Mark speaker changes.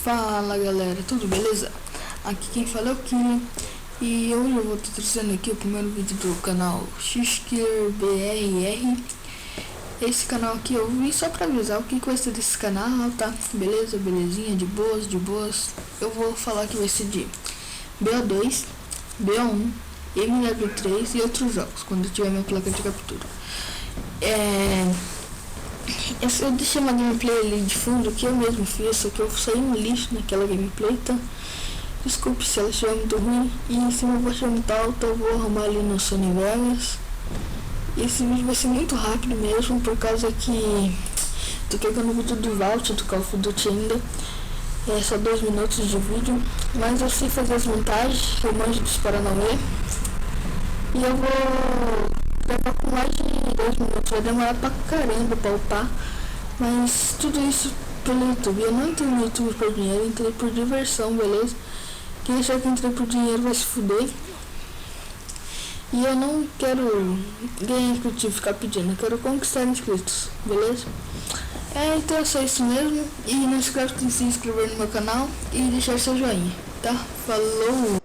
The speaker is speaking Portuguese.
Speaker 1: Fala galera, tudo beleza? Aqui quem fala é o Kino e hoje eu vou estar trazendo aqui o primeiro vídeo do canal XKillerBRR. Esse canal aqui eu vim só pra avisar o que vai ser desse canal, tá? Beleza, belezinha, de boas. Eu vou falar que vai ser de BO2, BO1, MW3 e outros jogos, quando eu tiver minha placa de captura. Eu deixei uma gameplay ali de fundo que eu mesmo fiz, só que eu saí um lixo naquela gameplay, tá? Desculpe se ela estiver muito ruim. E se meu voz muito alta, eu vou arrumar ali no Sony Vegas. E esse vídeo vai ser muito rápido mesmo, por causa que tô pegando o vídeo do Vault do Call of Duty ainda. É só 2 minutos de vídeo, mas eu sei fazer as montagens, eu manjo dos Paranauê. E eu vou gravar com mais de 2 minutos, vai demorar pra caramba pra upar. Mas tudo isso pelo YouTube. Eu não entrei no YouTube por dinheiro, entrei por diversão, beleza? Quem achar que entrei por dinheiro vai se fuder. E eu não quero ganhar inscritos e ficar pedindo, eu quero conquistar inscritos, beleza? Então é só isso mesmo. E não esquece de se inscrever no meu canal e deixar seu joinha, tá? Falou!